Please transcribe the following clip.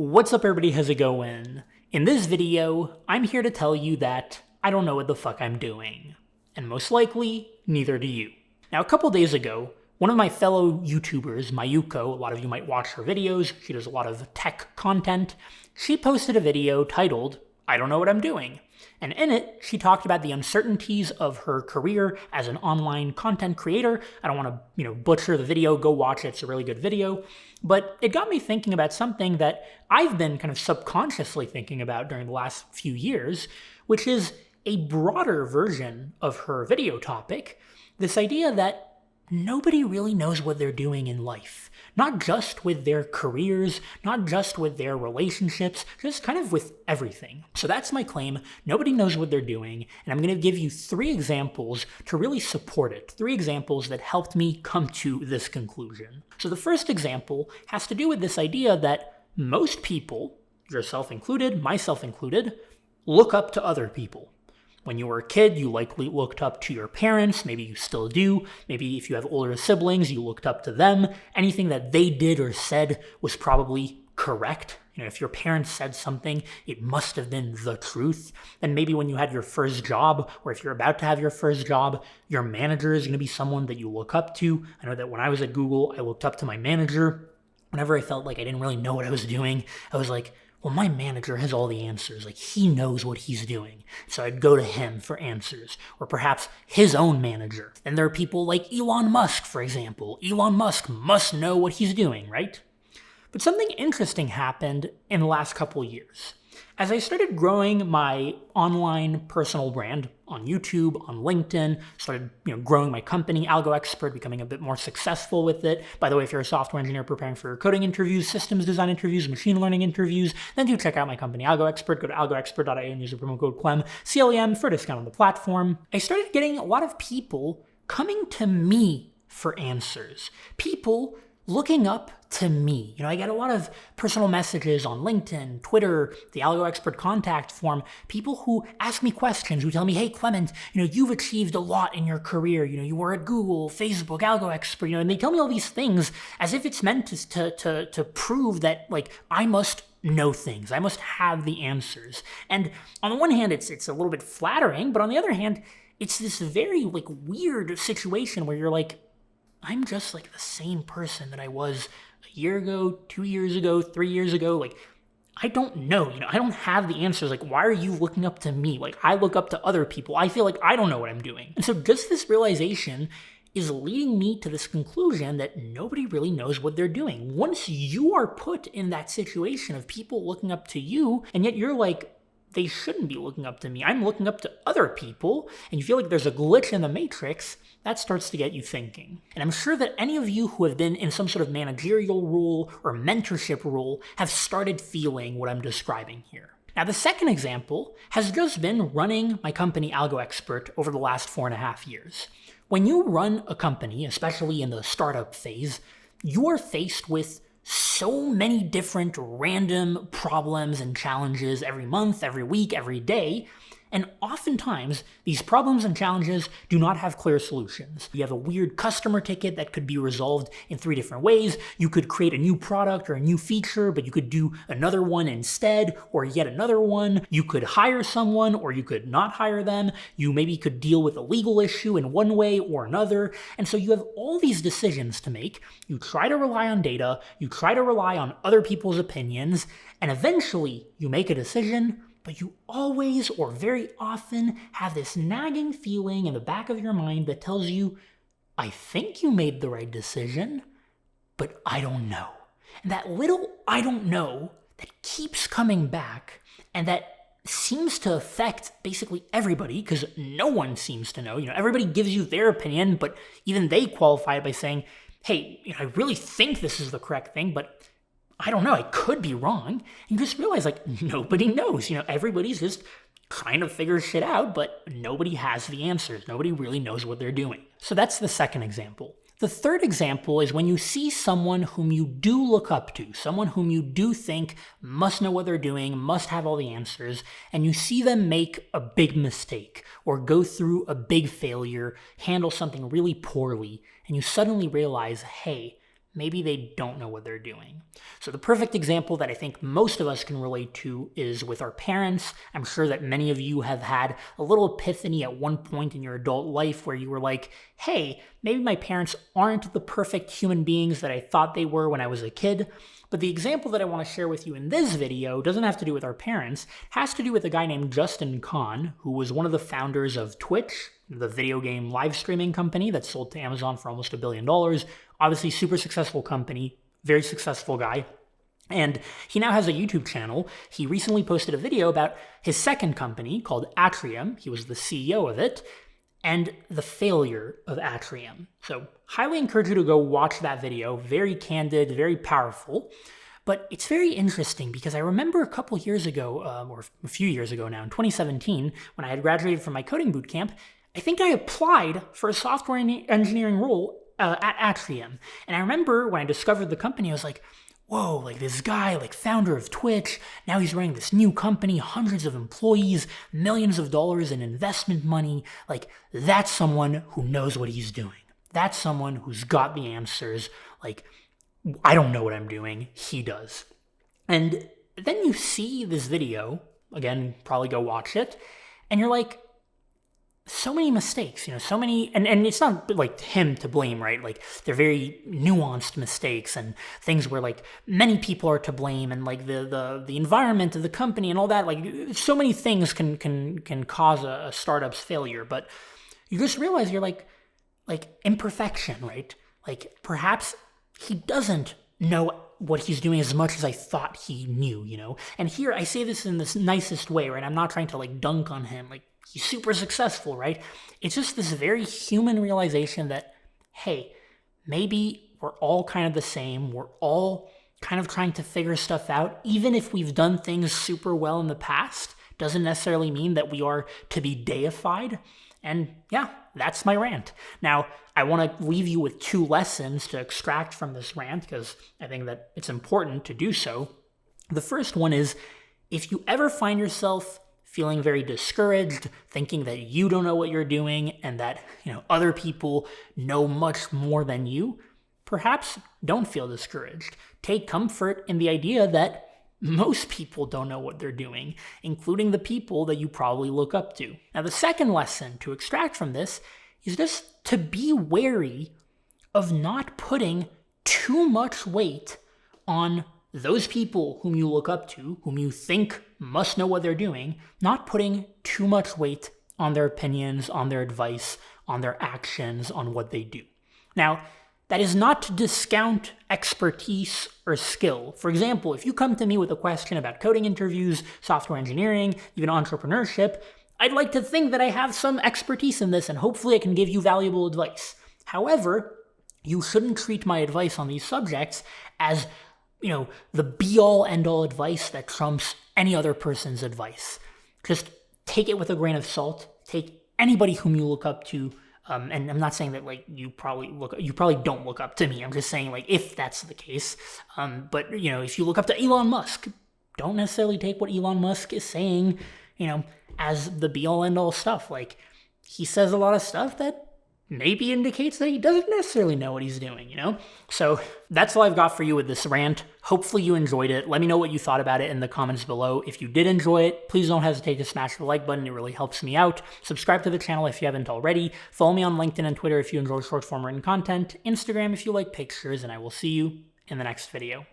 What's up everybody, how's it going? In this video, I'm here to tell you that I don't know what the fuck I'm doing. And most likely, neither do you. Now a couple days ago, one of my fellow YouTubers, Mayuko, a lot of you might watch her videos, she does a lot of tech content, she posted a video titled, I don't know what I'm doing. And in it, she talked about the uncertainties of her career as an online content creator. I don't want to, butcher the video, go watch it, it's a really good video. But it got me thinking about something that I've been kind of subconsciously thinking about during the last few years, which is a broader version of her video topic, this idea that nobody really knows what they're doing in life. Not just with their careers, not just with their relationships, just kind of with everything. So that's my claim. Nobody knows what they're doing, and I'm going to give you 3 examples to really support it. 3 examples that helped me come to this conclusion. So the first example has to do with this idea that most people, yourself included, myself included, look up to other people. When you were a kid, you likely looked up to your parents, maybe you still do, maybe if you have older siblings, you looked up to them. Anything that they did or said was probably correct. If your parents said something, it must have been the truth. And maybe when you had your first job, or if you're about to have your first job, your manager is going to be someone that you look up to. I know that when I was at Google, I looked up to my manager. Whenever I felt like I didn't really know what I was doing, I was like, well, my manager has all the answers. Like, he knows what he's doing. So I'd go to him for answers. Or perhaps his own manager. And there are people like Elon Musk, for example. Elon Musk must know what he's doing, right? But something interesting happened in the last couple years. As I started growing my online personal brand on YouTube, on LinkedIn, started growing my company, AlgoExpert, becoming a bit more successful with it. By the way, if you're a software engineer preparing for coding interviews, systems design interviews, machine learning interviews, then do check out my company, AlgoExpert. Go to algoexpert.io and use the promo code CLEM, CLEM, for a discount on the platform. I started getting a lot of people coming to me for answers. People looking up to me. I get a lot of personal messages on LinkedIn, Twitter, the AlgoExpert contact form, people who ask me questions, who tell me, hey, Clement, you've achieved a lot in your career. You were at Google, Facebook, AlgoExpert, and they tell me all these things as if it's meant to prove that, I must know things. I must have the answers. And on the one hand, it's a little bit flattering, but on the other hand, it's this very, weird situation where you're like, I'm just the same person that I was a year ago, 2 years ago, 3 years ago. I don't know. I don't have the answers. Why are you looking up to me? I look up to other people. I feel like I don't know what I'm doing. And so just this realization is leading me to this conclusion that nobody really knows what they're doing. Once you are put in that situation of people looking up to you, and yet you're like, they shouldn't be looking up to me. I'm looking up to other people, and you feel like there's a glitch in the matrix, that starts to get you thinking. And I'm sure that any of you who have been in some sort of managerial role or mentorship role have started feeling what I'm describing here. Now, the second example has just been running my company AlgoExpert over the last 4.5 years. When you run a company, especially in the startup phase, you are faced with so many different random problems and challenges every month, every week, every day. And oftentimes, these problems and challenges do not have clear solutions. You have a weird customer ticket that could be resolved in 3 different ways. You could create a new product or a new feature, but you could do another one instead, or yet another one. You could hire someone, or you could not hire them. You maybe could deal with a legal issue in one way or another. And so you have all these decisions to make. You try to rely on data, you try to rely on other people's opinions, and eventually you make a decision, but you always or very often have this nagging feeling in the back of your mind that tells you, I think you made the right decision, but I don't know. And that little I don't know that keeps coming back and that seems to affect basically everybody because no one seems to know. Everybody gives you their opinion, but even they qualify it by saying, hey, I really think this is the correct thing, but I don't know, I could be wrong. And you just realize nobody knows. Everybody's just trying to figure shit out, but nobody has the answers. Nobody really knows what they're doing. So that's the second example. The third example is when you see someone whom you do look up to, someone whom you do think must know what they're doing, must have all the answers, and you see them make a big mistake or go through a big failure, handle something really poorly, and you suddenly realize, hey, maybe they don't know what they're doing. So the perfect example that I think most of us can relate to is with our parents. I'm sure that many of you have had a little epiphany at one point in your adult life where you were like, hey, maybe my parents aren't the perfect human beings that I thought they were when I was a kid. But the example that I want to share with you in this video doesn't have to do with our parents. It has to do with a guy named Justin Kan, who was one of the founders of Twitch, the video game live streaming company that sold to Amazon for almost $1 billion. Obviously, super successful company, very successful guy. And he now has a YouTube channel. He recently posted a video about his second company called Atrium. He was the CEO of it, and the failure of Atrium. So highly encourage you to go watch that video. Very candid, very powerful. But it's very interesting because I remember a couple years ago, or a few years ago now, in 2017, when I had graduated from my coding bootcamp, I think I applied for a software engineering role at Atrium. And I remember when I discovered the company, I was like, whoa, like this guy, like founder of Twitch, now he's running this new company, hundreds of employees, millions of dollars in investment money. Like, that's someone who knows what he's doing. That's someone who's got the answers. Like, I don't know what I'm doing. He does. And then you see this video, again, probably go watch it, and you're like, so many mistakes, so many, and it's not like him to blame, right? Like, they're very nuanced mistakes and things where like many people are to blame, and like the environment of the company and all that. Like, so many things can cause a startup's failure, but you just realize you're like imperfection, right? Like, perhaps he doesn't know what he's doing as much as I thought he knew, And here I say this in the nicest way, right? I'm not trying to like dunk on him, like, he's super successful, right? It's just this very human realization that, hey, maybe we're all kind of the same. We're all kind of trying to figure stuff out. Even if we've done things super well in the past, doesn't necessarily mean that we are to be deified. And yeah, that's my rant. Now, I want to leave you with 2 lessons to extract from this rant because I think that it's important to do so. The first one is, if you ever find yourself feeling very discouraged, thinking that you don't know what you're doing and that, other people know much more than you, perhaps don't feel discouraged. Take comfort in the idea that most people don't know what they're doing, including the people that you probably look up to. Now, the second lesson to extract from this is just to be wary of not putting too much weight on those people whom you look up to, whom you think must know what they're doing, not putting too much weight on their opinions, on their advice, on their actions, on what they do. Now, that is not to discount expertise or skill. For example, if you come to me with a question about coding interviews, software engineering, even entrepreneurship, I'd like to think that I have some expertise in this and hopefully I can give you valuable advice. However, you shouldn't treat my advice on these subjects as the be-all, end-all advice that trumps any other person's advice. Just take it with a grain of salt. Take anybody whom you look up to, and I'm not saying that like you probably don't look up to me. I'm just saying like if that's the case. But if you look up to Elon Musk, don't necessarily take what Elon Musk is saying, as the be-all, end-all stuff. Like, he says a lot of stuff that maybe indicates that he doesn't necessarily know what he's doing, So that's all I've got for you with this rant. Hopefully you enjoyed it. Let me know what you thought about it in the comments below. If you did enjoy it, please don't hesitate to smash the like button. It really helps me out. Subscribe to the channel if you haven't already. Follow me on LinkedIn and Twitter if you enjoy short form written content. Instagram if you like pictures, and I will see you in the next video.